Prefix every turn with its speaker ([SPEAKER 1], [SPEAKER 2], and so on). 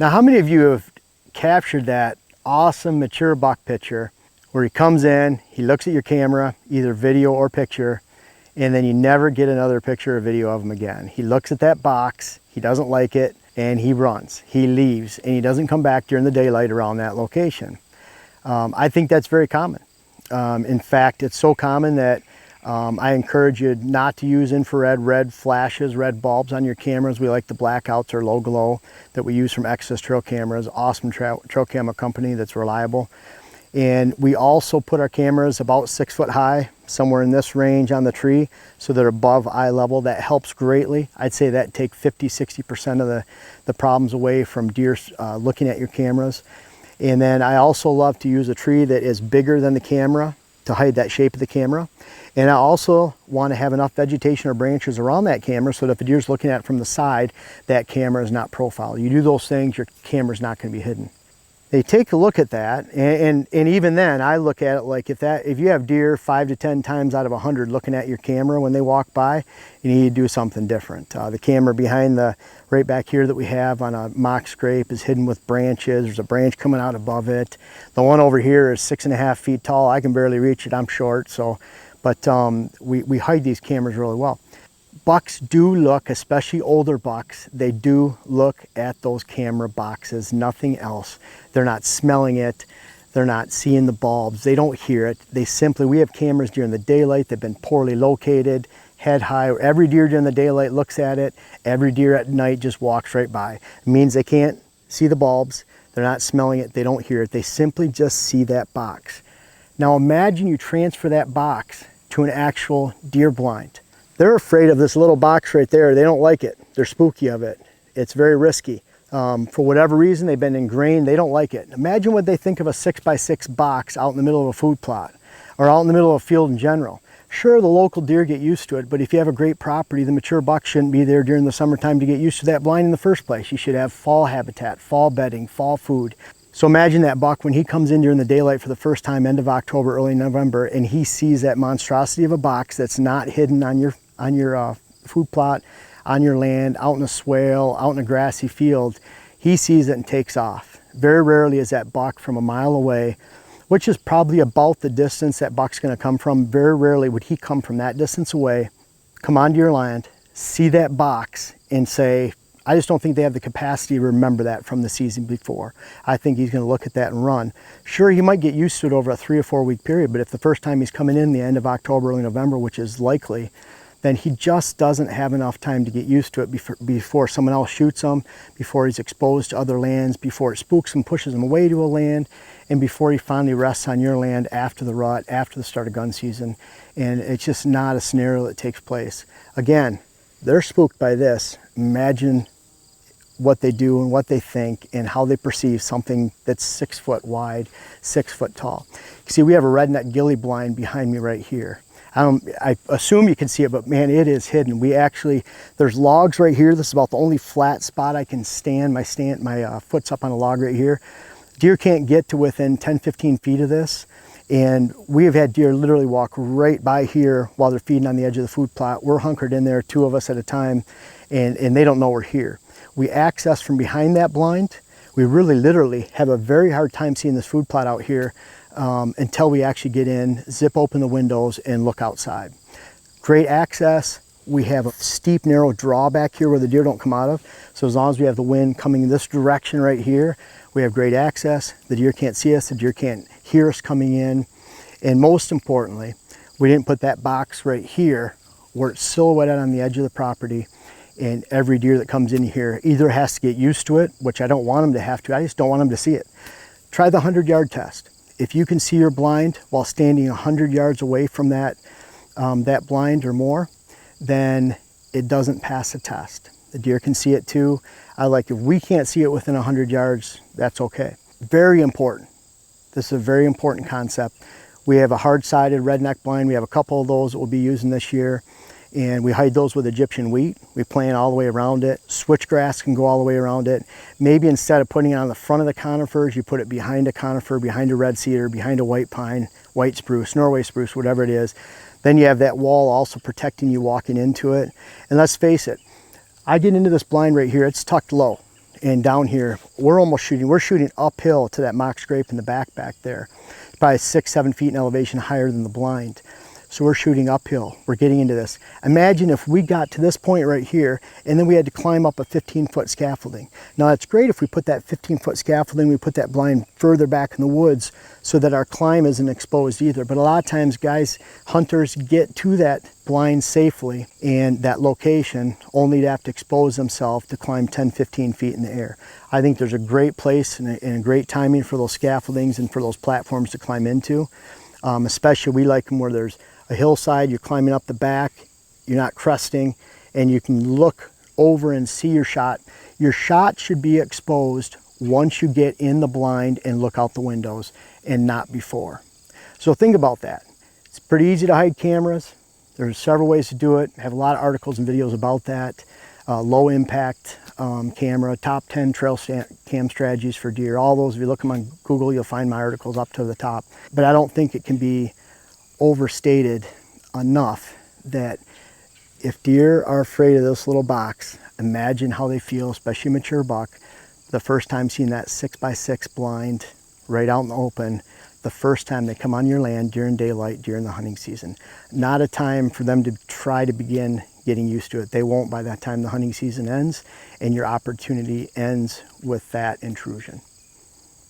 [SPEAKER 1] Now, how many of you have captured that awesome mature buck picture where he comes in, he looks at your camera, either video or picture, and then you never get another picture or video of him again? He looks at that box, he doesn't like it, and he runs, he leaves, and he doesn't come back during the daylight around that location. I think that's very common. In fact, it's so common that I encourage you not to use infrared red flashes, red bulbs on your cameras. We like the blackouts or low glow that we use from Exodus Trail Cameras, awesome trail camera company that's reliable. And we also put our cameras about 6 foot high, somewhere in this range on the tree, so they're above eye level. That helps greatly. I'd say that take 50–60% of the problems away from deer looking at your cameras. And then I also love to use a tree that is bigger than the camera to hide that shape of the camera. And I also want to have enough vegetation or branches around that camera so that if a deer's looking at it from the side, that camera is not profiled. You do those things, your camera's not going to be hidden. They take a look at that, and even then, I look at it like if you have deer 5 to 10 times out of 100 looking at your camera when they walk by, you need to do something different. The camera behind right back here that we have on a mock scrape is hidden with branches. There's a branch coming out above it. The one over here is 6.5 feet tall. I can barely reach it, I'm short, but we hide these cameras really well. Bucks do look, especially older bucks, they do look at those camera boxes, nothing else. They're not smelling it, they're not seeing the bulbs, they don't hear it. We have cameras during the daylight, they've been poorly located, head high. Every deer during the daylight looks at it, every deer at night just walks right by. It means they can't see the bulbs, they're not smelling it, they don't hear it, they simply just see that box. Now imagine you transfer that box to an actual deer blind. They're afraid of this little box right there. They don't like it. They're spooky of it. It's very risky. For whatever reason, they've been ingrained. They don't like it. Imagine what they think of a 6x6 box out in the middle of a food plot or out in the middle of a field in general. Sure, the local deer get used to it, but if you have a great property, the mature buck shouldn't be there during the summertime to get used to that blind in the first place. You should have fall habitat, fall bedding, fall food. So imagine that buck when he comes in during the daylight for the first time, end of October, early November, and he sees that monstrosity of a box that's not hidden on your food plot, on your land, out in a swale, out in a grassy field. He sees it and takes off. Very rarely is that buck from a mile away, which is probably about the distance that buck's going to come from. Very rarely would he come from that distance away, come onto your land, see that box, and say, I just don't think they have the capacity to remember that from the season before. I think he's going to look at that and run. Sure, he might get used to it over a 3 or 4 week period, but if the first time he's coming in the end of October, early November, which is likely, then he just doesn't have enough time to get used to it before someone else shoots him, before he's exposed to other lands, before it spooks him, pushes him away to a land, and before he finally rests on your land after the rut, after the start of gun season. And it's just not a scenario that takes place. Again, they're spooked by this. Imagine what they do and what they think and how they perceive something that's 6 foot wide, 6 foot tall. You see, we have a redneck ghillie blind behind me right here. I assume you can see it, but man, it is hidden. There's logs right here. This is about the only flat spot I can stand. My foot's up on a log right here. Deer can't get to within 10–15 feet of this. And we have had deer literally walk right by here while they're feeding on the edge of the food plot. We're hunkered in there, 2 of us at a time, and they don't know we're here. We access from behind that blind. We really literally have a very hard time seeing this food plot out here until we actually get in, zip open the windows, and look outside. Great access. We have a steep, narrow draw back here where the deer don't come out of. So as long as we have the wind coming this direction right here, we have great access. The deer can't see us. The deer can't hear us coming in. And most importantly, we didn't put that box right here where it's silhouetted on the edge of the property. And every deer that comes in here either has to get used to it, which I don't want them to have to. I just don't want them to see it. Try the 100-yard test. If you can see your blind while standing 100 yards away from that blind or more, then it doesn't pass the test. The deer can see it too. If we can't see it within 100 yards, that's okay. Very important. This is a very important concept. We have a hard-sided redneck blind. We have a couple of those that we'll be using this year. And we hide those with Egyptian wheat. We plant all the way around it. Switchgrass can go all the way around it. Maybe instead of putting it on the front of the conifers, you put it behind a conifer, behind a red cedar, behind a white pine, white spruce, Norway spruce, whatever it is. Then you have that wall also protecting you walking into it. And let's face it, I get into this blind right here, it's tucked low. and down here, we're shooting uphill to that mock scrape in the back there. It's probably 6-7 feet in elevation higher than the blind. So we're shooting uphill, we're getting into this. Imagine if we got to this point right here and then we had to climb up a 15-foot scaffolding. Now that's great if we put that 15-foot scaffolding, we put that blind further back in the woods so that our climb isn't exposed either. But a lot of times guys, hunters get to that blind safely and that location only to have to expose themselves to climb 10-15 feet in the air. I think there's a great place and a great timing for those scaffoldings and for those platforms to climb into. Especially we like them where there's a hillside, you're climbing up the back, you're not cresting, and you can look over and see your shot. Your shot should be exposed once you get in the blind and look out the windows and not before. So think about that. It's pretty easy to hide cameras. There's several ways to do it. I have a lot of articles and videos about that. Low impact camera, top 10 trail cam strategies for deer. All those, if you look them on Google, you'll find my articles up to the top. But I don't think it can be overstated enough that if deer are afraid of this little box, imagine how they feel, especially a mature buck, the first time seeing that 6x6 blind right out in the open, the first time they come on your land during daylight, during the hunting season. Not a time for them to try to begin getting used to it. They won't by that time the hunting season ends, and your opportunity ends with that intrusion.